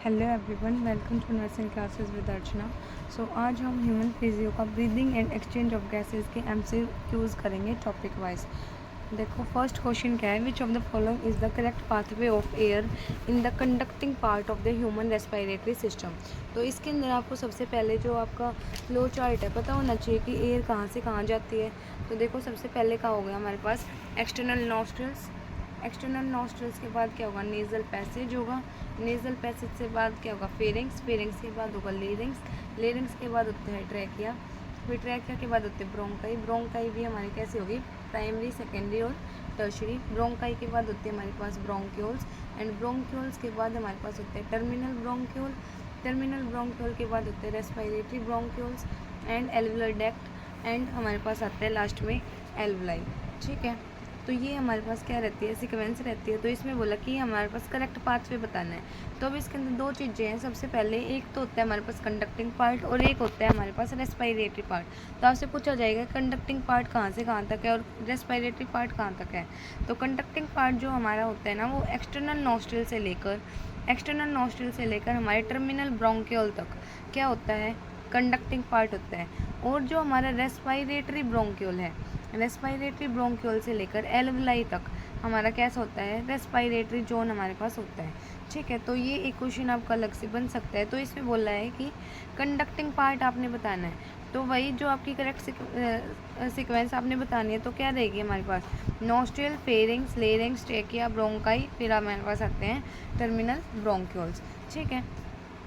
Hello everyone, welcome to nursing classes with Archana. So आज हम human physio का breathing and exchange of gases के MCQs करेंगे topic wise. देखो फर्स्ट क्वेश्चन क्या है, which of the following is the correct pathway of air in the conducting part of the human respiratory system. तो इसके अंदर आपको सबसे पहले जो आपका फ्लो चार्ट है पता होना चाहिए कि एयर कहाँ से कहाँ जाती है। तो देखो सबसे पहले का हो गया हमारे पास एक्सटर्नल नॉस्ट्रल्स। एक्सटर्नल नॉस्ट्रल्स के बाद क्या होगा, नेज़ल पैसेज होगा। नेज़ल पैसेज से बाद क्या होगा, फेरिंग्स। फेरिंग्स के बाद होगा लेरिंग्स। लेरिंग्स के बाद होता है ट्रैकिया। फिर ट्रैकिया के बाद होते हैं ब्रोंकाई। ब्रोंकाई भी हमारी कैसे होगी, प्राइमरी, सेकेंडरी और टर्शरी। ब्रोंकाई के बाद होते हैं हमारे पास ब्रोंक्यूल्स। एंड ब्रोंक्यूल्स के बाद हमारे पास होते हैं टर्मिनल ब्रोंक्यूल। टर्मिनल ब्रोंक्यूल के बाद होते हैं respiratory bronchioles and alveolar duct. And हमारे पास आता है लास्ट में एल्वुलाई। ठीक है, तो ये हमारे पास क्या रहती है, सीक्वेंस रहती है। तो इसमें बोला कि हमारे पास करेक्ट पाथवे बताना है। तो अब इसके अंदर दो चीज़ें हैं। सबसे पहले एक तो होता है हमारे पास कंडक्टिंग पार्ट और एक होता है हमारे पास रेस्पिरेटरी पार्ट। तो आपसे पूछा जाएगा कंडक्टिंग पार्ट कहाँ से कहाँ तक है और रेस्पिरेटरी पार्ट कहाँ तक है। तो कंडक्टिंग पार्ट जो हमारा होता है ना, वो एक्सटर्नल नॉस्ट्रल से लेकर हमारे टर्मिनल ब्रोंक्यूल तक क्या होता है, कंडक्टिंग पार्ट होता है। और जो हमारा रेस्पिरेटरी ब्रोंक्यूल है, रेस्पिरेटरी ब्रोंक्यूल से लेकर एल्वुलाई तक हमारा कैसा होता है, रेस्पिरेटरी जोन हमारे पास होता है। ठीक है, तो ये एक क्वेश्चन आपका अलग से बन सकता है। तो इसमें बोल रहा है कि कंडक्टिंग पार्ट आपने बताना है। तो वही जो आपकी करेक्ट सीक्वेंस आपने बतानी है, तो क्या रहेगी हमारे पास, नॉस्ट्रियल, फेरिंग्स, लेरिंग्स, ट्रेकिया, ब्रोंकाई, फिर हमारे पास आते हैं टर्मिनल ब्रोंक्यूल्स। ठीक है,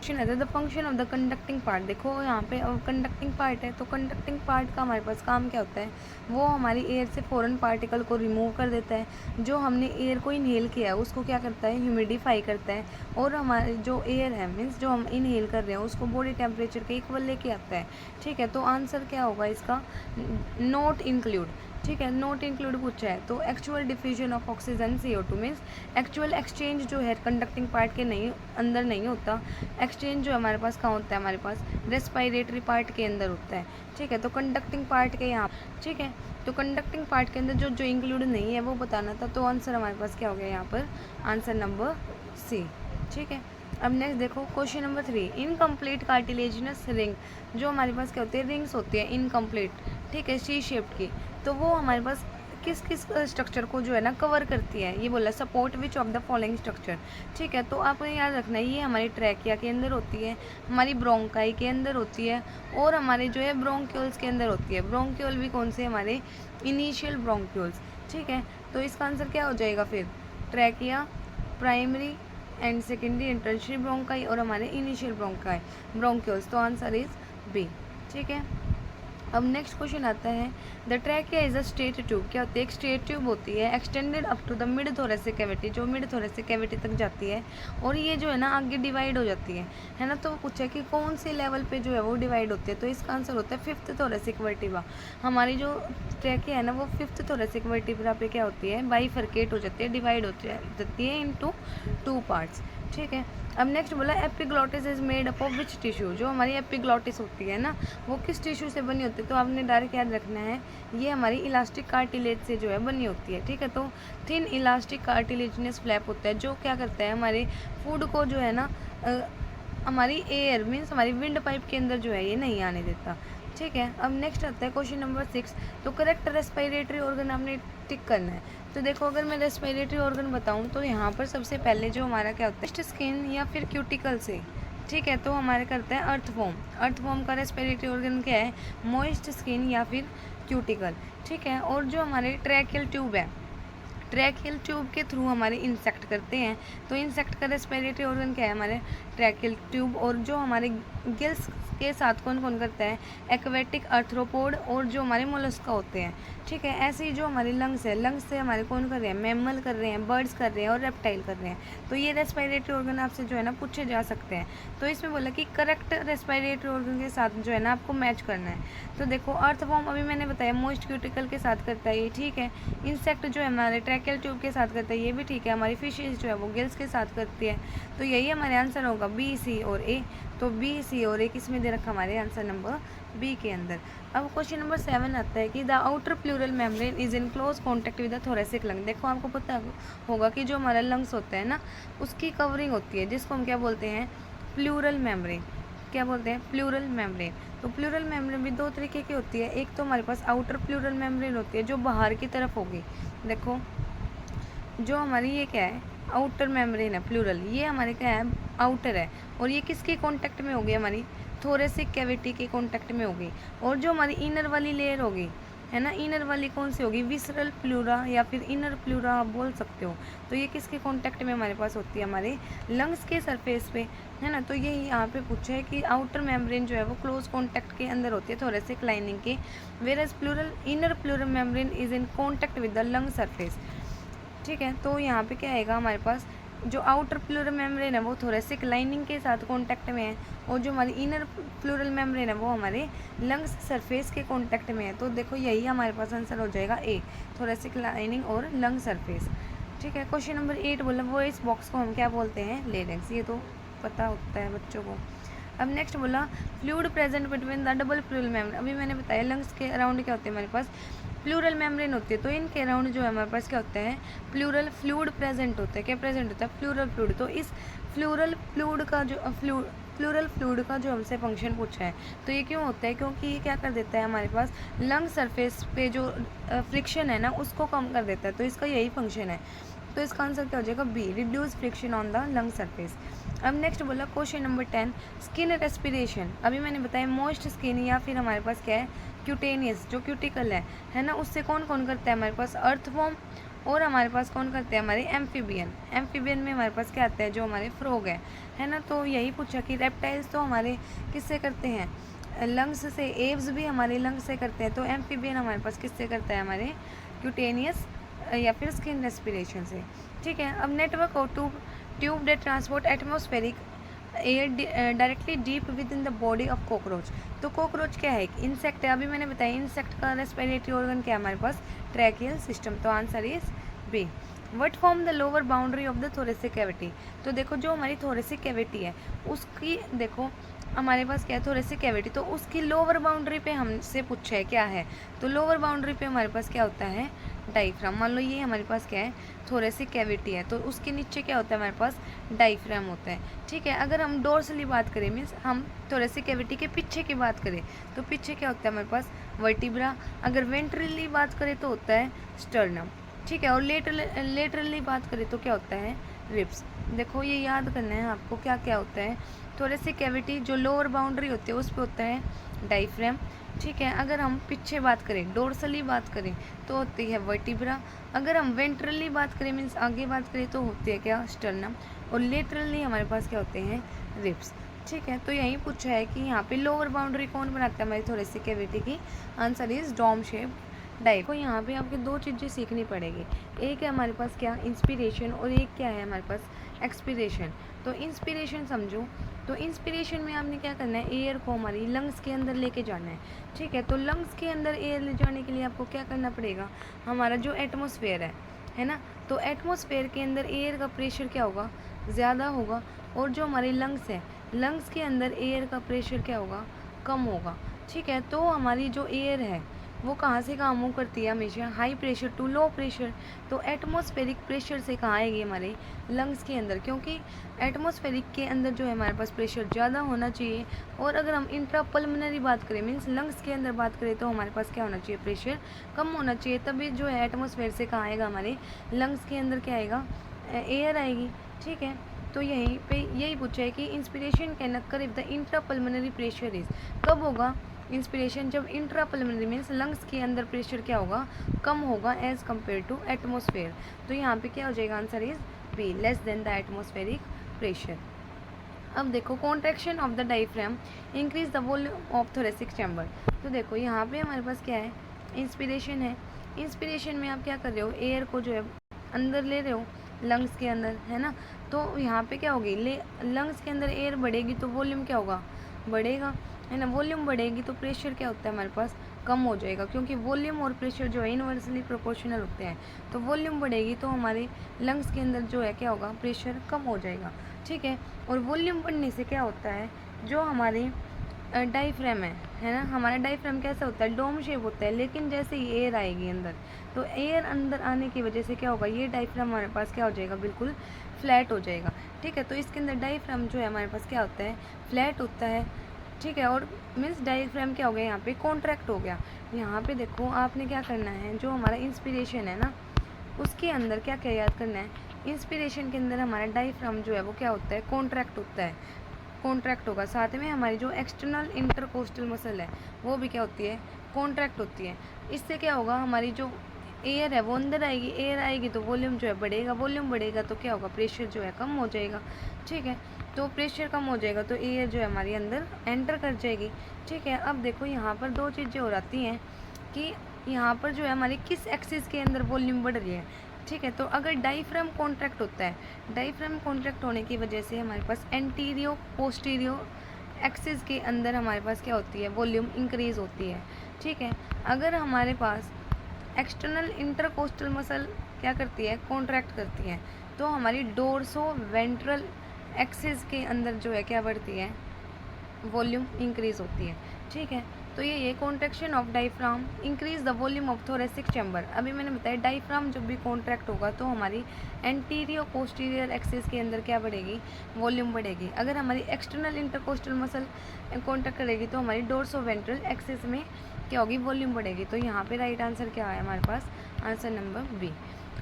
क्वेश्चन है the function of the conducting part. देखो यहाँ पे कंडक्टिंग पार्ट है, तो कंडक्टिंग पार्ट का हमारे पास काम क्या होता है, वो हमारी एयर से फॉरेन पार्टिकल को रिमूव कर देता है। जो हमने एयर को इनहेल किया है उसको क्या करता है, ह्यूमिडिफाई करता है। और हमारे जो एयर है, मीन्स जो हम इनहेल कर रहे हैं, उसको बॉडी टेम्परेचर के इक्वल लेके आता है। ठीक है, तो आंसर क्या होगा इसका, नॉट इंक्लूड। ठीक है, नॉट इंक्लूड पूछा है। तो actual diffusion of oxygen CO2 means actual exchange जो है कंडक्टिंग पार्ट के नहीं अंदर नहीं होता। एक्सचेंज जो हमारे पास कहाँ होता है, हमारे पास रेस्पिरेटरी पार्ट के अंदर होता है। ठीक है, तो कंडक्टिंग पार्ट के यहाँ, ठीक है, तो कंडक्टिंग पार्ट के अंदर जो जो इंक्लूड नहीं है वो बताना था। तो आंसर हमारे पास क्या हो गया यहाँ पर, आंसर नंबर C। ठीक है, अब नेक्स्ट देखो question number 3, incomplete cartilaginous ring. जो हमारे पास क्या होती है, रिंग्स होती है इनकम्प्लीट, ठीक है, C शेप्ड की। तो वो हमारे पास किस किस स्ट्रक्चर को जो है ना कवर करती है, ये बोला support which of the following structure. ठीक है, तो आपको याद रखना है ये हमारी ट्रैकिया के अंदर होती है, हमारी ब्रोंकाई के अंदर होती है और हमारे जो है ब्रोंक्यूल्स के अंदर होती है। ब्रोंक्यूल भी कौन से, हमारे इनिशियल ब्रोंक्यूल्स। ठीक है, तो इसका आंसर क्या हो जाएगा फिर, trachea, primary and secondary and tertiary bronchi और हमारे इनिशियल ब्रोंक्यूल्स। तो आंसर इज B। ठीक है, अब नेक्स्ट क्वेश्चन आता है, the trachea is a straight tube. क्या होती है, एक स्ट्रेट ट्यूब होती है extended up to the mid thoracic cavity, जो मिड थोरेसिक कैविटी तक जाती है। और ये जो है ना आगे डिवाइड हो जाती है ना। तो पूछा कि कौन से लेवल पे जो है वो डिवाइड होती है। तो इसका आंसर होता है 5th थोरेसिक वर्टिब्रा। हमारी जो ट्रैकिया है ना, वो 5th थोरेसिक वर्टिब्रा पे क्या होती है, बाइफरकेट हो जाती है, डिवाइड हो जाती है इनटू 2 पार्ट्स। ठीक है, अब नेक्स्ट बोला epiglottis is made up of which tissue. जो हमारी एपिग्लॉटिस होती है ना, वो किस टिश्यू से बनी होती है। तो आपने डायरेक्ट याद रखना है, ये हमारी इलास्टिक कार्टिलेज से जो है बनी होती है। ठीक है, तो थिन इलास्टिक कार्टिलेजिनस फ्लैप होता है जो क्या करता है, हमारे फूड को जो है ना हमारी एयर मीन्स हमारी विंड पाइप के अंदर जो है ये नहीं आने देता। ठीक है, अब नेक्स्ट आता है क्वेश्चन नंबर 6, तो करेक्ट रेस्पिरेटरी ऑर्गन आपने टिक करना है। तो देखो अगर मैं रेस्पिरेटरी ऑर्गन बताऊं तो यहाँ पर सबसे पहले जो हमारा क्या होता है, स्किन या फिर क्यूटिकल से। ठीक है, तो हमारे करते हैं अर्थवॉर्म। अर्थवॉर्म का रेस्पिरेटरी ऑर्गन क्या है, मॉइस्ट स्किन या फिर क्यूटिकल। ठीक है, और जो हमारे ट्रैकियल ट्यूब है, ट्रैकियल ट्यूब के थ्रू हमारे इंसेक्ट करते हैं। तो इंसेक्ट का रेस्पिरेटरी ऑर्गन क्या है, हमारे ट्रैकियल ट्यूब। और जो हमारे गिल्स के साथ कौन कौन करता है, एक्वेटिक आर्थ्रोपोड और जो हमारे मोलस्का होते हैं। ठीक है, ऐसे ही जो हमारे लंग्स है, लंग्स से हमारे कौन कर रहे हैं, मैमल कर रहे हैं, बर्ड्स कर रहे हैं और रेप्टाइल कर रहे हैं। तो ये रेस्पिरेटरी ऑर्गन आपसे जो है ना पूछे जा सकते हैं। तो इसमें बोला कि करेक्ट रेस्पिरेटरी ऑर्गन के साथ जो है ना आपको मैच करना है। तो देखो अर्थवॉर्म अभी मैंने बताया मोस्ट क्यूटिकल के साथ करता है ये। ठीक है, इंसेक्ट जो है हमारे ट्रैकियल ट्यूब के साथ करता है, ये भी ठीक है। हमारी फिशेज जो है वो गिल्स के साथ करती है, तो यही हमारे आंसर होगा बी, सी और ए। तो बी, सी और ए किस में दे रखा हमारे आंसर नंबर बी के अंदर। अब क्वेश्चन नंबर 7 आता है कि the outer pleural membrane is in close contact with the thoracic lung. देखो आपको पता होगा कि जो हमारा लंग्स होता है ना, उसकी कवरिंग होती है जिसको हम क्या बोलते हैं, प्लूरल मेम्ब्रेन। क्या बोलते हैं, प्लूरल मेम्ब्रेन। तो प्लूरल मेम्ब्रेन भी दो तरीके की होती है, एक तो हमारे पास आउटर प्लूरल मेम्ब्रेन होती है जो बाहर की तरफ होगी। देखो जो हमारी ये क्या है, आउटर मेम्ब्रेन है प्लूरल, ये हमारे क्या है, आउटर है। और ये किसके कांटेक्ट में होगी, हमारी थोरेसिक कैविटी के कांटेक्ट में होगी। और जो हमारी इनर वाली लेयर होगी है ना, इनर वाली कौन सी होगी, विसरल प्लूरा या फिर इनर प्लूरा आप बोल सकते हो। तो ये किसके कांटेक्ट में हमारे पास होती है, हमारे लंग्स के सरफेस पे, है ना। तो यही यहाँ पे पूछा है कि आउटर मेम्ब्रेन जो है वो क्लोज कॉन्टैक्ट के अंदर होती है थोरेसिक लाइनिंग के, whereas pleural inner pleural membrane is in contact with the lung surface. ठीक है, तो यहाँ पे क्या आएगा हमारे पास, जो आउटर प्लूरल मेम्ब्रेन है वो थोरेसिक लाइनिंग के साथ कांटेक्ट में है, और जो हमारी इनर प्लूरल मेम्ब्रेन है वो हमारे लंग्स सरफेस के कांटेक्ट में है। तो देखो यही हमारे पास आंसर हो जाएगा ए, थोरेसिक लाइनिंग और लंग सरफेस। ठीक है, क्वेश्चन नंबर 8 बोला वो इस बॉक्स को हम क्या बोलते हैं, लेरिंक्स। ये तो पता होता है बच्चों को। अब नेक्स्ट बोला fluid present between the double pleural membrane. अभी मैंने बताया लंग्स के अराउंड क्या होते हैं हमारे पास, प्लूरल मेम्ब्रेन होती है। तो इनके अराउंड जो है हमारे पास क्या होता है, प्लूरल फ्लूइड प्रेजेंट होता है। क्या प्रेजेंट होता है, प्लूरल फ्लूइड। तो इस प्लूरल फ्लूइड का जो प्लूरल फ्लूइड का जो हमसे फंक्शन पूछा है, तो ये क्यों होता है, क्योंकि ये क्या कर देता है हमारे पास लंग सरफेस पे जो फ्रिक्शन है ना उसको कम कर देता है। तो इसका यही फंक्शन है। तो इसका आंसर क्या हो जाएगा, B, reduce friction on the lung surface. अब नेक्स्ट बोला क्वेश्चन नंबर 10 स्किन रेस्पिरेशन। अभी मैंने बताया मोइस्ट स्किन या फिर हमारे पास क्या है, क्यूटेनियस जो क्यूटिकल है ना, उससे कौन कौन करता है हमारे पास, अर्थवॉर्म, और हमारे पास कौन करते हैं, हमारे एम्फीबियन। एम्फीबियन में हमारे पास क्या आता है, जो हमारे फ्रॉग है ना। तो यही पूछा कि रेप्टाइल्स तो हमारे किससे करते हैं, लंग्स से, एव्स भी हमारे लंग्स से करते हैं। तो एम्फीबियन हमारे पास किससे करता है, हमारे क्यूटेनियस या फिर स्किन रेस्पिरेशन से। ठीक है, अब network of tube that transport atmospheric air directly deep within the body of cockroach. तो कॉकरोच क्या है, इंसेक्ट है। अभी मैंने बताया इंसेक्ट का रेस्पिरेटरी ऑर्गन क्या है हमारे पास, ट्रैकियल सिस्टम। तो answer is B. What form the lower boundary of the thoracic cavity. तो देखो जो हमारी थोरेसिक कैविटी है उसकी, देखो हमारे पास क्या है, थोरेसिक कैविटी, तो उसकी लोअर बाउंड्री पे हमसे पूछा है क्या है, तो लोअर बाउंड्री पे हमारे पास क्या होता है, डाइफ्राम। मान लो ये हमारे पास क्या है, थोरेसिक कैविटी है, तो उसके नीचे क्या होता है हमारे पास, डाइफ्राम होता है। ठीक है, अगर हम डोर्सली बात करें, मीन्स हम थोरेसिक कैविटी के पीछे की बात करें, तो पीछे क्या होता है हमारे पास, वर्टिब्रा। अगर वेंट्रली बात करें तो होता है स्टर्नम। ठीक है, और लेटरली बात करें तो क्या होता है, रिब्स। देखो ये याद करना है आपको क्या क्या होता है, थोरेसिक कैविटी जो लोअर बाउंड्री होती है उस पर होता है डाइफ्राम। ठीक है, अगर हम पीछे बात करें, डोर्सली बात करें तो होती है वर्टिब्रा। अगर हम वेंट्रली बात करें, मीन्स आगे बात करें, तो होती है क्या, स्टर्नम। और लेटरली हमारे पास क्या होते हैं, रिब्स। ठीक है, तो यही पूछा है कि यहाँ पे लोअर बाउंड्री कौन बनाता है हमारी थोरेसिक कैविटी की, आंसर इज डोम शेप डाइप। तो यहाँ पे आपके दो चीज़ें सीखनी पड़ेगी, एक है हमारे पास क्या, इंस्पिरेशन, और एक क्या है हमारे पास, एक्सपिरेशन। तो इंस्पिरेशन समझो, तो इंस्पिरेशन में आपने क्या करना है, एयर को हमारी लंग्स के अंदर लेके जाना है। ठीक है, तो लंग्स के अंदर एयर ले जाने के लिए आपको क्या करना पड़ेगा, हमारा जो एटमॉस्फेयर है ना, तो एटमॉस्फेयर के अंदर एयर का प्रेशर क्या होगा, ज़्यादा होगा, और जो हमारे लंग्स है, लंग्स के अंदर एयर का प्रेशर क्या होगा, कम होगा। ठीक है, तो हमारी जो एयर है वो कहाँ से कहाँ मूव करती है, हमेशा high pressure to low pressure. तो एटमॉस्फेरिक प्रेशर से कहाँ आएगी, हमारे लंग्स के अंदर, क्योंकि एटमॉस्फेरिक के अंदर जो है हमारे पास प्रेशर ज़्यादा होना चाहिए। और अगर हम इंट्रापल्मोनरी बात करें, मीन्स लंग्स के अंदर बात करें, तो हमारे पास क्या होना चाहिए, प्रेशर कम होना चाहिए। तभी जो है एटमॉस्फेयर से कहाँ आएगा, हमारे लंग्स के अंदर क्या आएगा, एयर आएगी। ठीक है, तो यहीं पे यही पूछा है कि inspiration can occur if the intrapulmonary pressure is, कब होगा इंस्पिरेशन, जब इंट्रापल्मोनरी मीन्स लंग्स के अंदर प्रेशर क्या होगा, कम होगा एज कम्पेयर टू एटमॉस्फेयर। तो यहाँ पे क्या हो जाएगा, answer is B, less than the atmospheric pressure. अब देखो contraction of the diaphragm increase the volume of thoracic chamber. तो देखो यहाँ पे हमारे पास क्या है, इंस्पिरेशन है। इंस्पिरेशन में आप क्या कर रहे हो, एयर को जो है अंदर ले रहे हो लंग्स के अंदर, है ना। तो यहाँ पे क्या होगी, लंग्स के अंदर एयर बढ़ेगी तो वॉल्यूम क्या होगा, बढ़ेगा, है ना। वॉल्यूम बढ़ेगी तो प्रेशर क्या होता है हमारे पास, कम हो जाएगा, क्योंकि वॉल्यूम और प्रेशर जो है इनवर्सली प्रोपोर्शनल होते हैं। तो वॉल्यूम बढ़ेगी तो हमारे लंग्स के अंदर जो है क्या होगा, प्रेशर कम हो जाएगा, ठीक है। और वॉल्यूम बढ़ने से क्या होता है, जो हमारी डायफ्राम है ना, हमारा डायफ्राम कैसा होता है, डोम शेप होता है, लेकिन जैसे ही एयर आएगी अंदर, तो एयर अंदर आने की वजह से क्या होगा, ये डायफ्राम हमारे पास क्या हो जाएगा, बिल्कुल फ्लैट हो जाएगा, ठीक है। तो इसके अंदर डायफ्राम जो है हमारे पास क्या होता है, फ्लैट होता है, ठीक है। और मीन्स डायफ्राम क्या हो गया, यहाँ पे कॉन्ट्रैक्ट हो गया। यहाँ पे देखो आपने क्या करना है, जो हमारा इंस्पिरेशन है ना, उसके अंदर क्या क्या याद करना है, इंस्पिरेशन के अंदर हमारा डायफ्राम जो है वो क्या होता है, कॉन्ट्रैक्ट होता है, कॉन्ट्रैक्ट होगा। साथ में हमारी जो एक्सटर्नल इंटरकोस्टल मसल है वो भी क्या होती है, कॉन्ट्रैक्ट होती है। इससे क्या होगा, हमारी जो एयर है वो अंदर आएगी, एयर आएगी तो वॉल्यूम जो है बढ़ेगा, वॉल्यूम बढ़ेगा तो क्या होगा, प्रेशर जो है कम हो जाएगा, ठीक है। तो प्रेशर कम हो जाएगा तो एयर जो है हमारी अंदर एंटर कर जाएगी, ठीक है। अब देखो यहाँ पर दो चीज़ें हो जाती हैं कि यहाँ पर जो है हमारी किस एक्सिस के अंदर वॉल्यूम बढ़ रही है, ठीक है। तो अगर डायफ्राम कॉन्ट्रैक्ट होता है, डायफ्राम कॉन्ट्रैक्ट होने की वजह से हमारे पास एंटीरियो पोस्टीरियो एक्सिस के अंदर हमारे पास क्या होती है, वॉल्यूम इंक्रीज होती है, ठीक है। अगर हमारे पास एक्सटर्नल इंटरकोस्टल मसल क्या करती है, कॉन्ट्रैक्ट करती है, तो हमारी डोर्सो वेंट्रल एक्सिस के अंदर जो है क्या बढ़ती है, वॉल्यूम इंक्रीज होती है, ठीक है। तो ये contraction of diaphragm increase the volume of thoracic chamber. अभी मैंने बताया डायफ्राम जब भी कॉन्ट्रैक्ट होगा तो हमारी एंटीरियर पोस्टीरियर एक्सिस के अंदर क्या बढ़ेगी, वॉल्यूम बढ़ेगी। अगर हमारी एक्सटर्नल इंटरकोस्टल मसल कॉन्ट्रैक्ट करेगी तो हमारी डोर्सो वेंट्रल एक्सिस में क्या होगी, वॉल्यूम बढ़ेगी। तो यहाँ पे राइट आंसर क्या है हमारे पास, आंसर नंबर बी।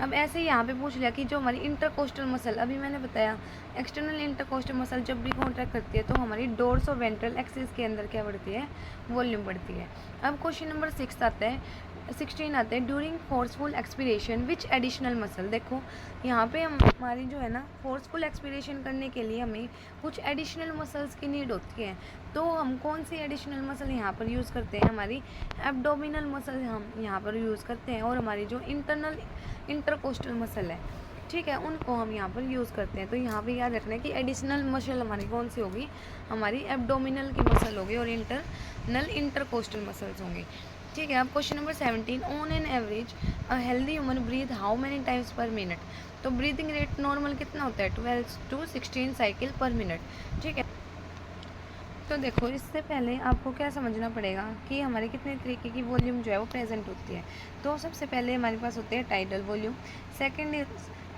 अब ऐसे ही यहाँ पे पूछ लिया कि जो हमारी इंटरकोस्टल मसल, अभी मैंने बताया एक्सटर्नल इंटरकोस्टल मसल जब भी कॉन्ट्रैक्ट करती है तो हमारी डोर्सो वेंट्रल एक्सिस के अंदर क्या बढ़ती है, वॉल्यूम बढ़ती है। अब क्वेश्चन नंबर 16 आता है, ड्यूरिंग फोर्सफुल एक्सपीरेशन विच एडिशनल मसल। देखो यहाँ पे हमारी जो है ना, फोर्सफुल एक्सपीरेशन करने के लिए हमें कुछ एडिशनल मसल्स की नीड होती है। तो हम कौन सी एडिशनल मसल यहाँ पर यूज़ करते हैं, हमारी एब्डोमिनल मसल हम यहाँ पर यूज़ करते हैं, और हमारी जो इंटरनल इंटरकोस्टल मसल है, ठीक है, उनको हम यहाँ पर यूज़ करते हैं। तो यहाँ पे याद रखना है कि एडिशनल मसल हमारी कौन सी होगी, हमारी एब्डोमिनल की मसल होगी और इंटरनल इंटरकोस्टल मसल्स होंगी, ठीक है। अब question number 17, on an average a healthy human breath how many times per minute. तो ब्रीदिंग रेट नॉर्मल कितना होता है, 12 to 16 साइकिल पर मिनट, ठीक है। तो देखो इससे पहले आपको क्या समझना पड़ेगा कि हमारे कितने तरीके की वॉल्यूम जो है वो प्रेजेंट होती है। तो सबसे पहले हमारे पास होते हैं tidal volume, second is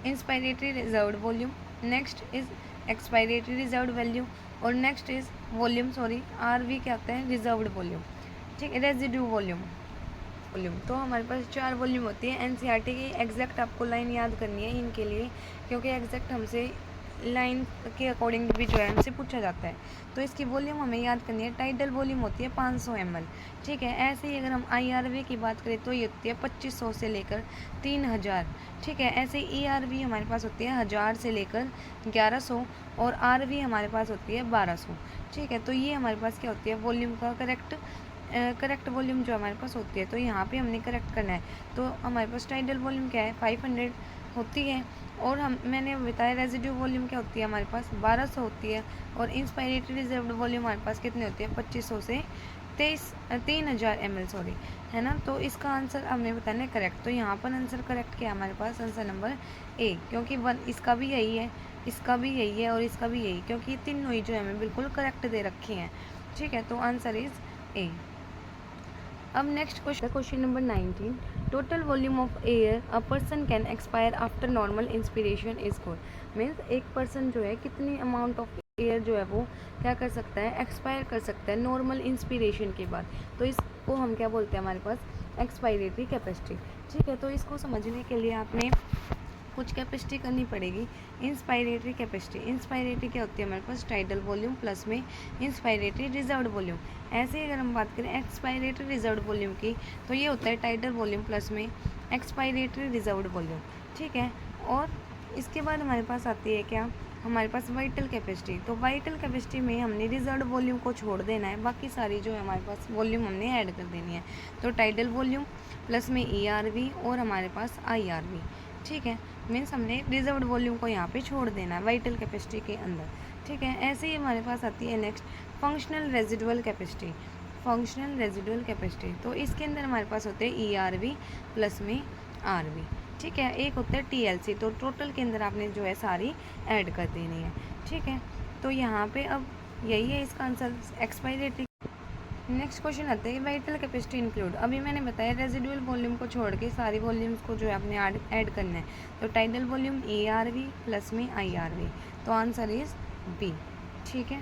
inspiratory reserved volume, next is expiratory reserved value, और नेक्स्ट इज वॉल्यूम RV क्या होता है, रिजर्व्ड वॉल्यूम, ठीक है, रेजिड्यू वॉल्यूम। तो हमारे पास 4 वॉल्यूम होती है। NCERT की एग्जैक्ट आपको लाइन याद करनी है इनके लिए, क्योंकि एग्जैक्ट हमसे लाइन के अकॉर्डिंग भी जो है हमसे पूछा जाता है। तो इसकी वॉल्यूम हमें याद करनी है। टाइडल वॉल्यूम होती है 500 ml, ठीक है। ऐसे ही अगर हम IRV की बात करें तो ये होती है 2500 से लेकर 3000, ठीक है। ऐसे ही ERV हमारे पास होती है 1000 से लेकर 1100, और RV हमारे पास होती है 1200, ठीक है। तो ये हमारे पास क्या होती है, वॉल्यूम का करेक्ट वॉल्यूम जो हमारे पास होती है। तो यहाँ पे हमने करेक्ट करना है। तो हमारे पास टाइडल वॉल्यूम क्या है, 500 होती है, और मैंने बताया रेजिड्यू वॉल्यूम क्या होती है, हमारे पास 1200 होती है, और इंस्पायरेटरी रिजर्व्ड वॉल्यूम हमारे पास कितनी होती है, 2500 से 3000 ml है ना। तो इसका आंसर हमें बताना है करेक्ट। तो यहाँ पर आंसर करेक्ट क्या है हमारे पास, आंसर नंबर ए, क्योंकि इसका भी यही है, इसका भी यही है, और इसका भी यही, क्योंकि ये तीनों ही जो है हमें बिल्कुल करेक्ट दे रखी हैं, ठीक है। तो आंसर इज ए। अब next question number 19, total volume of air a person can expire after normal inspiration is good. Means एक पर्सन जो है कितनी अमाउंट ऑफ एयर जो है वो क्या कर सकता है, एक्सपायर कर सकता है नॉर्मल इंस्पिरेशन के बाद। तो इसको हम क्या बोलते हैं, हमारे पास एक्सपायरेटरी कैपेसिटी, ठीक है। तो इसको समझने के लिए आपने कुछ कैपेसिटी करनी पड़ेगी। इंस्पायरेटरी कैपेसिटी क्या होती है हमारे पास, टाइडल वॉल्यूम प्लस में इंस्पायरेटरी रिजर्व्ड वॉल्यूम। ऐसे ही अगर हम बात करें एक्सपायरेटरी रिजर्व्ड वॉल्यूम की, तो ये होता है टाइडल वॉल्यूम प्लस में एक्सपायरेटरी रिजर्व्ड वॉल्यूम, ठीक है। और इसके बाद हमारे पास आती है क्या, हमारे पास वाइटल कैपेसिटी। तो वाइटल कैपेसिटी में हमने रिजर्व्ड वॉल्यूम को छोड़ देना है, बाकी सारी जो है हमारे पास वॉल्यूम हमने ऐड कर देनी है। तो टाइडल वॉल्यूम प्लस में ERV और हमारे पास IRV, ठीक है। मीन्स हमने रिजर्व्ड वॉल्यूम को यहाँ पे छोड़ देना है वाइटल कैपेसिटी के अंदर, ठीक है। ऐसे ही हमारे पास आती है next functional residual capacity. Functional residual capacity. तो इसके अंदर हमारे पास होते हैं ERV प्लस में RV, ठीक है। एक होता है TLC। तो टोटल के अंदर आपने जो है सारी ऐड कर देनी है, ठीक है। तो यहाँ पे अब यही है इसका आंसर, एक्सपायरेटरी। नेक्स्ट क्वेश्चन आता है वाइटल कैपेसिटी इंक्लूड। अभी मैंने बताया रेजिडुअल वॉल्यूम को छोड़ के सारी वॉल्यूम्स को जो है आपने ऐड करना है। तो टाइडल वॉल्यूम ERV प्लस में IRV, तो आंसर इज B, ठीक है।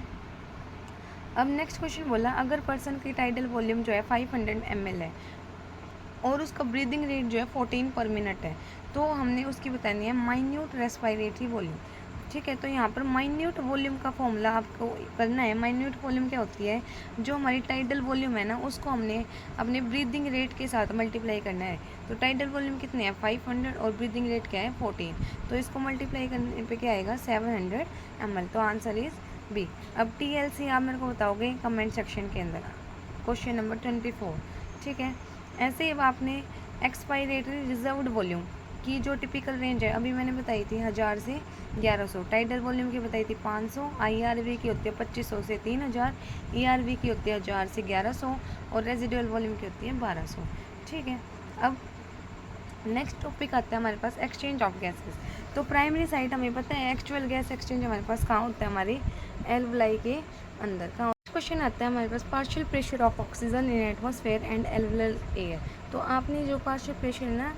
अब नेक्स्ट क्वेश्चन बोला अगर पर्सन की टाइडल वॉल्यूम जो है 500 ml है और उसका ब्रीदिंग रेट जो है 14 पर मिनट है, तो हमने उसकी बतानी है माइन्यूट रेस्पिरेटरी वॉल्यूम, ठीक है। तो यहाँ पर माइन्यूट वॉल्यूम का फॉर्मूला आपको करना है। माइन्यूट वॉल्यूम क्या होती है, जो हमारी टाइडल वॉल्यूम है ना उसको हमने अपने ब्रीदिंग रेट के साथ मल्टीप्लाई करना है। तो टाइडल वॉल्यूम कितनी है 500 और ब्रीदिंग रेट क्या है 14, तो इसको मल्टीप्लाई करने पे क्या आएगा 700 ml, तो आंसर इज B। अब TLC आप मेरे को बताओगे कमेंट सेक्शन के अंदर। क्वेश्चन नंबर 24, ठीक है। ऐसे ही अब आपने एक्सपायरेटरी रिजर्व्ड वॉल्यूम की जो टिपिकल रेंज है अभी मैंने बताई थी 1000 से 1100, टाइडल वॉल्यूम की बताई थी 500, IRV की होती है 2500 से 3000, ERV की होती है 1000 से 1100 और रेजिडुअल वॉल्यूम की होती है 1200, ठीक है। अब नेक्स्ट टॉपिक आता है हमारे पास एक्सचेंज ऑफ गैसेस। तो प्राइमरी साइट हमें पता है एक्चुअल गैस एक्सचेंज हमारे पास कहाँ होता है, हमारे एल्वलाई के अंदर। कहाँ क्वेश्चन आता है हमारे पास partial pressure of oxygen in atmosphere and alveolar air. तो आपने जो पार्शियल प्रेशर ना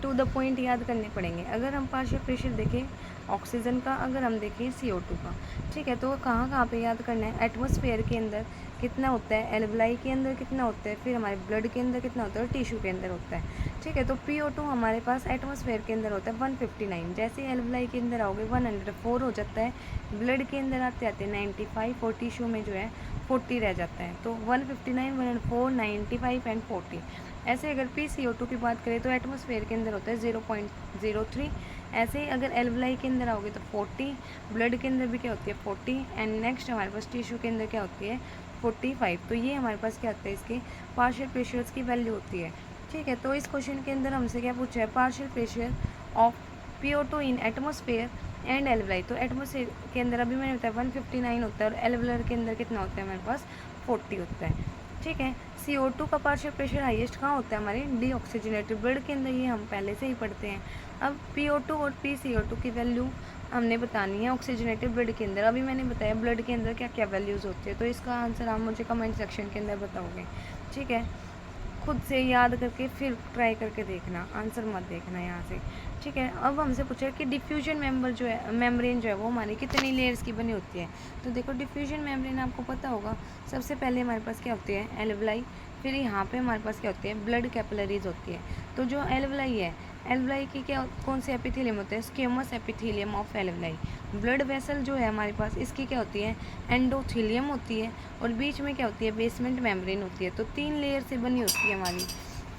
टू द पॉइंट याद करने पड़ेंगे। अगर हम पार्शियल प्रेशर देखें ऑक्सीजन का, अगर हम देखें CO2 का, ठीक है। तो कहाँ कहाँ पे याद करना है, एटमॉस्फेयर के अंदर कितना होता है, एल्वलाई के अंदर कितना होता है, फिर हमारे ब्लड के अंदर कितना होता है और टिश्यू के अंदर होता है, ठीक है। तो PO2 हमारे पास एटमॉस्फेयर के अंदर होता है 159, जैसे एल्वलाई के अंदर आओगे 104 हो जाता है, ब्लड के अंदर आते आते 95 और टिश्यू में जो है 40 रह जाता है। तो 159, 104, 95 एंड 40। ऐसे अगर PCO2 की बात करें तो एटमॉस्फेयर के अंदर होता है 0.03। ऐसे ही अगर एल्वलाई के अंदर आओगे तो 40, ब्लड के अंदर भी क्या होती है 40 एंड नेक्स्ट हमारे पास टिश्यू के अंदर क्या होती है 45। तो ये हमारे पास क्या होता है, इसके पार्शियल प्रेशर्स की वैल्यू होती है, ठीक है। तो इस क्वेश्चन के अंदर हमसे क्या पूछा है, partial pressure of PO2 in atmosphere and alveoli. तो एटमॉस्फेयर के अंदर अभी मैंने बताया 159 होता है और एल्वुलर के अंदर कितना होता है हमारे पास 40 होता है, ठीक है। CO2 का पार्शियल प्रेशर हाईएस्ट कहाँ होता है, हमारे डीऑक्सीजनेटेड ब्लड के अंदर, ये हम पहले से ही पढ़ते हैं। अब PO2 और PCO2 की वैल्यू हमने बतानी है ऑक्सीजनेटेड ब्लड के अंदर। अभी मैंने बताया ब्लड के अंदर क्या क्या वैल्यूज़ होती है, तो इसका आंसर आप मुझे कमेंट सेक्शन के अंदर बताओगे, ठीक है। खुद से याद करके फिर ट्राई करके देखना, आंसर मत देखना यहाँ से, ठीक है। अब हमसे पूछा कि डिफ्यूजन मेम्ब्रेन जो है वो हमारी कितनी लेयर्स की बनी होती है। तो देखो डिफ्यूजन मेम्ब्रेन आपको पता होगा, सबसे पहले हमारे पास क्या होती है एल्वुलाई, फिर यहाँ पे हमारे पास क्या होती है ब्लड कैपिलरीज होती है। तो जो एल्वुलाई है, एल्वुलाई की क्या कौन से एपिथेलियम होते हैं, squamous epithelium of alveoli. Blood vessel जो है हमारे पास इसकी क्या होती है एंडोथेलियम होती है और बीच में क्या होती है बेसमेंट मेम्ब्रेन होती है। तो 3 लेयर से बनी होती है हमारी,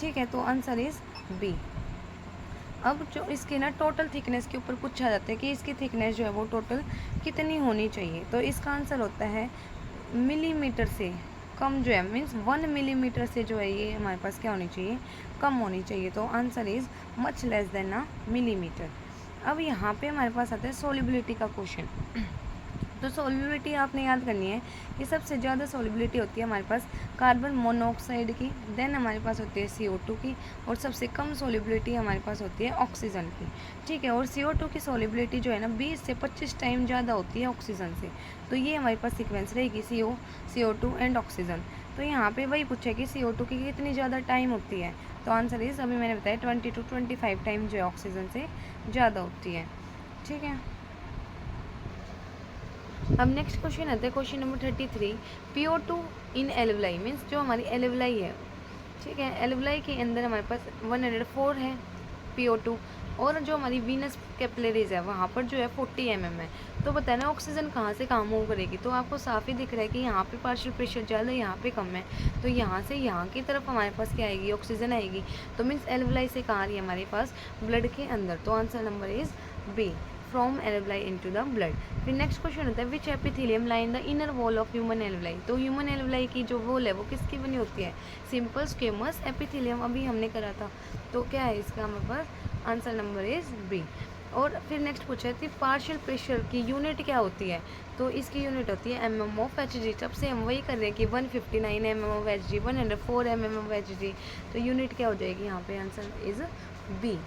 ठीक है। तो आंसर इज B। अब जो इसकी ना टोटल थिकनेस के ऊपर पूछा जाता है कि इसकी थिकनेस जो है वो टोटल कितनी होनी चाहिए। तो इसका आंसर होता है मिलीमीटर से कम जो है, मीन्स 1 मिलीमीटर से जो है ये हमारे पास क्या होनी चाहिए, कम होनी चाहिए। तो answer is much less than a millimetre. अब यहाँ पे हमारे पास आता है सोलिबिलिटी का क्वेश्चन। तो सोलिबिलिटी आपने याद करनी है कि सबसे ज़्यादा सोलिबिलिटी होती है हमारे पास कार्बन मोनोऑक्साइड की, देन हमारे पास होती है CO2 की, और सबसे कम सोलिबिलिटी हमारे पास होती है ऑक्सीजन की, ठीक है। और CO2 की सोलिबिलिटी जो है ना 20 से 25 टाइम ज़्यादा होती है ऑक्सीजन से। तो ये हमारे पास सीक्वेंस रहेगी CO2 एंड ऑक्सीजन। तो यहाँ पे वही पूछा कि CO2 की कितनी ज़्यादा टाइम होती है। तो आंसर इज अभी मैंने बताया 20 to 25 टाइम जो है ऑक्सीजन से ज़्यादा होती है, ठीक है। अब नेक्स्ट क्वेश्चन आता है क्वेश्चन नंबर 33। PO2 इन एल्वुलाई मीन्स जो हमारी एल्वुलाई है, ठीक है। एल्वुलाई के अंदर हमारे पास 104 है PO2 और जो हमारी वीनस कैपिलरीज है वहाँ पर जो है 40 mm है। तो बताया ना ऑक्सीजन कहाँ से कहाँ मूव करेगी। तो आपको साफ ही दिख रहा है कि यहाँ पे पार्शियल प्रेशर ज़्यादा है, यहाँ पे कम है। तो यहाँ से यहाँ की तरफ हमारे पास क्या आएगी, ऑक्सीजन आएगी। तो मीन्स एल्वुलाई से कहाँ आ रही है हमारे पास ब्लड के अंदर। तो answer number is B, from alveoli into the blood. फिर नेक्स्ट क्वेश्चन होता है which epithelium lie in the inner wall of human alveoli. तो ह्यूमन एल्वुलाई की जो वॉल है वो किसकी बनी होती है, सिंपल स्क्वेमस एपिथेलियम, अभी हमने करा था। तो क्या है इसका हमारे पास आंसर नंबर इज B। और फिर नेक्स्ट पूछा है कि पार्शियल प्रेशर की यूनिट क्या होती है, तो इसकी यूनिट होती है mm ऑफ एच जी। तब से हम वही कर रहे हैं कि 159 mm of H G, 104 mm of H G, तो यूनिट क्या हो जाएगी यहाँ पे, आंसर इज बी।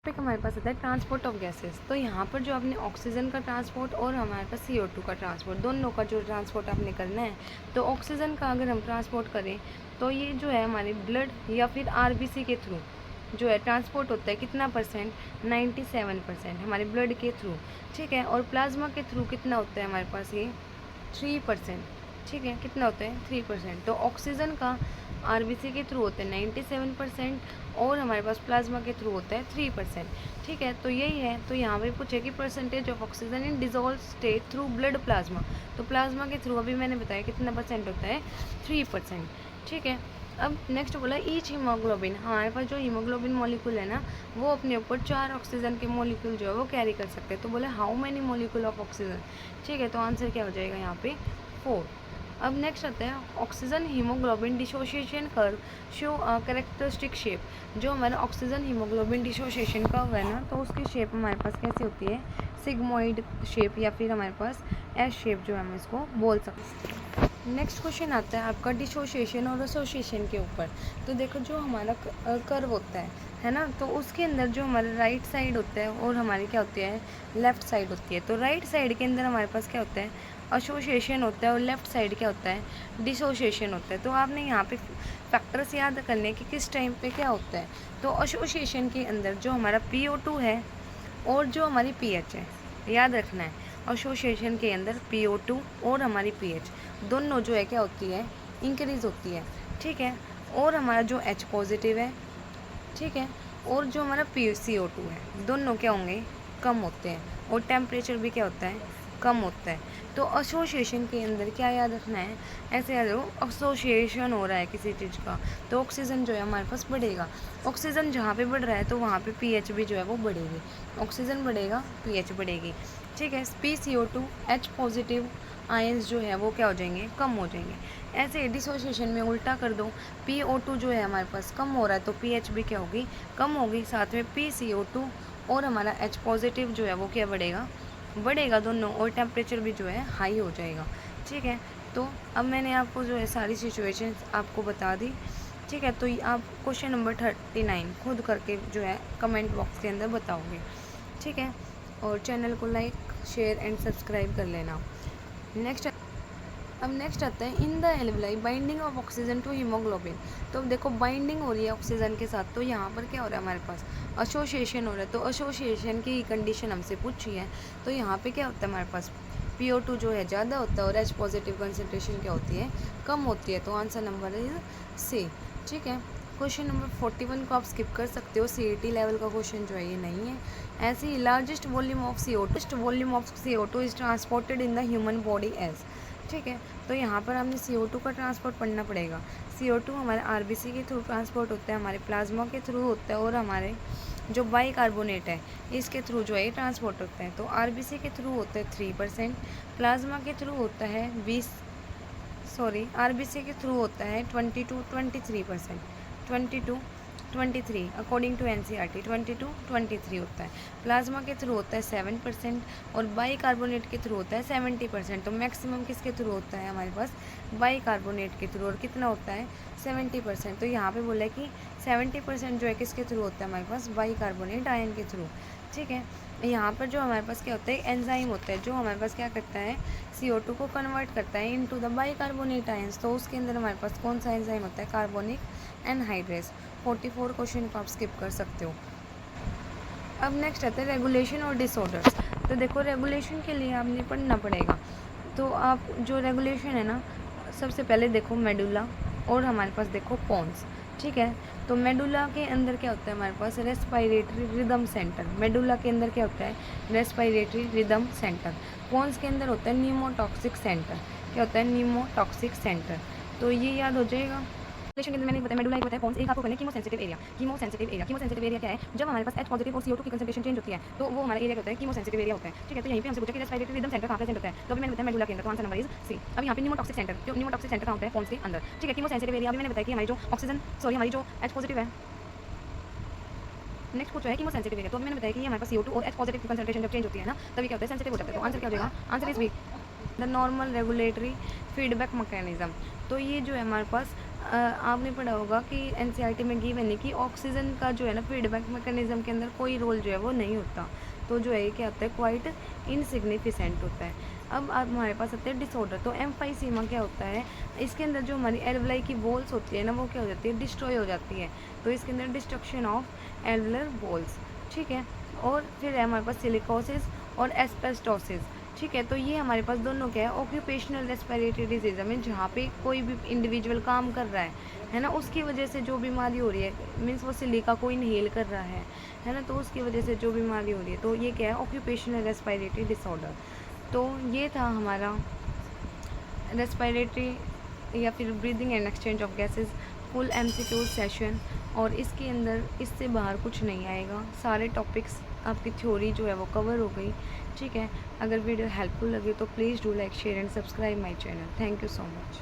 टॉपिक हमारे पास आता है ट्रांसपोर्ट ऑफ गैसेस। तो यहाँ पर जो आपने ऑक्सीजन का ट्रांसपोर्ट और हमारे पास CO2 का ट्रांसपोर्ट, दोनों का जो ट्रांसपोर्ट आपने करना है, तो ऑक्सीजन का अगर हम ट्रांसपोर्ट करें तो ये जो है हमारे ब्लड या फिर RBC के थ्रू जो है ट्रांसपोर्ट होता है कितना परसेंट, 97% हमारे ब्लड के थ्रू, ठीक है। और प्लाज्मा के थ्रू कितना होता है हमारे पास, ये 3%, ठीक है। कितना होता है, 3%। तो ऑक्सीजन का RBC के थ्रू होता है 97% और हमारे पास प्लाज्मा के थ्रू होता है 3%, ठीक है। तो यही है, तो यहाँ पे पूछे कि percentage of oxygen in dissolve state through blood plasma, तो प्लाज्मा के थ्रू अभी मैंने बताया कितना परसेंट होता है, 3%, ठीक है। अब नेक्स्ट बोला ईच हीमोग्लोबिन, हमारे पास जो हीमोग्लोबिन मॉलिक्यूल है ना, वो अपने ऊपर 4 ऑक्सीजन के मॉलिक्यूल जो है वो कैरी कर सकते हैं। तो बोले how many molecule of oxygen, ठीक है। तो आंसर क्या हो जाएगा यहाँ पे, 4। अब नेक्स्ट आता है oxygen haemoglobin dissociation curve show characteristic shape. जो हमारा ऑक्सीजन हीमोग्लोबिन डिसोसिएशन कर्व है ना, तो उसकी शेप हमारे पास कैसी होती है, सिग्मोइड शेप, या फिर हमारे पास एस शेप जो हम इसको बोल सकते हैं। नेक्स्ट क्वेश्चन आता है आपका डिसोसिएशन और एसोसिएशन के ऊपर। तो देखो जो हमारा कर्व होता है ना, तो उसके अंदर जो हमारा राइट साइड होता है और हमारी क्या होती है, लेफ़्ट साइड होती है। तो राइट साइड के अंदर हमारे पास क्या होता है, एसोसिएशन होता है, और लेफ़्ट साइड क्या होता है, डिसोसिएशन होता है। तो आपने यहाँ पे फैक्टर्स याद करने कि किस टाइम पे क्या होता है। तो एसोसिएशन के अंदर जो हमारा PO2 है और जो हमारी पीएच है, याद रखना है, एसोसिएशन के अंदर PO2 और हमारी पीएच दोनों जो है क्या होती है, इंक्रीज़ होती है, ठीक है। और हमारा जो H पॉजिटिव है, ठीक है, और जो हमारा CO2 है, दोनों क्या होंगे, कम होते हैं, और टेम्परेचर भी क्या होता है, कम होता है। तो एसोसिएशन के अंदर क्या याद रखना है, ऐसे याद रखो, एसोसिएशन हो रहा है किसी चीज़ का, तो ऑक्सीजन जो है हमारे पास बढ़ेगा। ऑक्सीजन जहाँ पे बढ़ रहा है तो वहाँ पे पीएच भी जो है वो बढ़ेगी, ऑक्सीजन बढ़ेगा, पीएच बढ़ेगी, ठीक है। PCO2 H पॉजिटिव आयंस जो है वो क्या हो जाएंगे, कम हो जाएंगे। ऐसे डिसोसिएशन में उल्टा कर दो, PO2 जो है हमारे पास कम हो रहा है तो पीएच भी क्या होगी, कम होगी, साथ में PCO2 और हमारा H पॉजिटिव जो है वो क्या बढ़ेगा, बढ़ेगा दोनों, और टेम्परेचर भी जो है हाई हो जाएगा, ठीक है। तो अब मैंने आपको जो है सारी सिचुएशन आपको बता दी, ठीक है। तो आप क्वेश्चन नंबर 39 खुद करके जो है कमेंट बॉक्स के अंदर बताओगे, ठीक है। और चैनल को लाइक, शेयर एंड सब्सक्राइब कर लेना। अब नेक्स्ट आता है in the alveoli binding of oxygen to haemoglobin. तो अब देखो बाइंडिंग हो रही है ऑक्सीजन के साथ, तो यहाँ पर क्या हो रहा है, हमारे पास एसोसिएशन हो रहा है। तो एसोसिएशन की कंडीशन हमसे पूछी है, तो यहाँ पे क्या होता है, हमारे पास PO2 जो है ज़्यादा होता है और H पॉजिटिव कंसनट्रेशन क्या होती है, कम होती है। तो आंसर नंबर इज C, ठीक है। क्वेश्चन नंबर 41 को आप स्किप कर सकते हो, CET लेवल का क्वेश्चन जो है ये नहीं है। ऐसे ही largest volume of CO2 is transported in the human body as, ठीक है। तो यहाँ पर हमने CO2 का ट्रांसपोर्ट पढ़ना पड़ेगा। CO2 हमारे RBC के थ्रू ट्रांसपोर्ट होता है, हमारे प्लाज्मा के थ्रू होता है, और हमारे जो बाइकार्बोनेट है इसके थ्रू जो है ट्रांसपोर्ट होता है। तो RBC के थ्रू होता है 3%, प्लाज्मा के थ्रू होता है RBC के थ्रू होता है 23%, 22-23 अकॉर्डिंग टू NCERT 22-23 होता है। प्लाज्मा के थ्रू होता है 7% और बाइकार्बोनेट के थ्रू होता है 70%। तो मैक्सिमम किसके थ्रू होता है, हमारे पास बाइकार्बोनेट के थ्रू, और कितना होता है, 70%। तो यहाँ पे बोला है कि 70% जो है किसके थ्रू होता है, हमारे पास बाइकार्बोनेट आयन के थ्रू, ठीक है। यहाँ पर जो हमारे पास क्या होता है, एंजाइम होता है जो हमारे पास क्या करता है, CO2 को कन्वर्ट करता है इनटू द बाइकार्बोनेट आयंस। तो उसके अंदर हमारे पास कौन सा एंजाइम होता है, कार्बोनिक एनहाइड्रेस। 44 क्वेश्चन को आप स्किप कर सकते हो। अब नेक्स्ट आता है रेगुलेशन और डिसऑर्डर्स। तो देखो रेगुलेशन के लिए आपने पढ़ना पड़ेगा। तो आप जो रेगुलेशन है ना, सबसे पहले देखो मेडुला और हमारे पास देखो पोन्स, ठीक है। तो मेडुला के अंदर क्या होता है, हमारे पास रेस्पिरेटरी रिदम सेंटर। मेडुला के अंदर क्या होता है, रेस्पिरेटरी रिदम सेंटर। पोन्स के अंदर होता है न्यूमोटॉक्सिक सेंटर। क्या होता है, न्यूमोटॉक्सिक सेंटर। तो ये याद हो जाएगा। रेगुलेशन के अंदर मैंने बताया मेडुला एक बताया पोन्स, एक आपको करना है कीमोसेंसिटिव एरिया। कीमोसेंसिटिव एरिया क्या है, जब हमारे पास H पॉजिटिव और CO2 की कंसंट्रेशन चेंज होती है तो वो हमारा एरिया होता है कीमोसेंसिटिव एरिया होता है, ठीक है। तो यहीं पे हमसे पूछा कि रेस्पिरेटरी रिदम सेंटर कहाँ प्रेजेंट होता है, तो अभी मैंने बताया मेडुला के अंदर। तो आंसर नंबर इज C। अब यहाँ पे न्यूमोटॉक्सिक सेंटर, जो न्यूमोटॉक्सिक सेंटर कहाँ होता है, पोन्स के अंदर, ठीक है। कीमोसेंसिटिव एरिया अभी मैंने बताया कि हमारी जो हमारी जो H पॉजिटिव है, नेक्स्ट कुछ है कि वो सेंसिटिव है, तो मैंने बताया कि ये हमारे पास CO2 और H पॉजिटिव कंसंट्रेशन जब चेंज होती है ना, तभी क्या होता है, सेंसिटिव हो जाता है। तो आंसर क्या हो जाएगा, answer is B, the normal regulatory feedback mechanism. तो ये जो है हमारे पास आपने पढ़ा होगा कि एनसीईआरटी में गिवन है कि ऑक्सीजन का जो है ना फीडबैक मैकेनिज्म के अंदर कोई रोल जो है वो नहीं होता। तो जो है ये क्या होता है, क्वाइट इनसिग्निफिकेंट होता है। अब हमारे पास आते हैं डिसऑर्डर। तो एम्फाइसीमा क्या होता है, इसके अंदर जो हमारी एल्वलाई की वॉल्स होती है ना, वो क्या हो जाती है, डिस्ट्रॉय हो जाती है। तो इसके अंदर डिस्ट्रक्शन ऑफ एल्वुलर वॉल्स, ठीक है। और फिर है हमारे पास सिलिकोसिस और एस्बेस्टोसिस, ठीक है। तो ये हमारे पास दोनों क्या है, ऑक्यूपेशनल रेस्पिरेटरी डिजीज़ में, जहाँ पे कोई भी इंडिविजुअल काम कर रहा है ना, उसकी वजह से जो बीमारी हो रही है, मीन्स वो सिलिका को इनहेल कर रहा है ना, तो उसकी वजह से जो बीमारी हो रही है, तो ये क्या है, ऑक्यूपेशनल रेस्पिरेटरी डिसऑर्डर। तो ये था हमारा रेस्पिरेटरी या फिर breathing and exchange of gases full MCQ session. और इसके अंदर इससे बाहर कुछ नहीं आएगा, सारे टॉपिक्स आपकी थ्योरी जो है वो कवर हो गई, ठीक है। अगर वीडियो हेल्पफुल लगे तो please do like share and subscribe my channel. Thank you so much.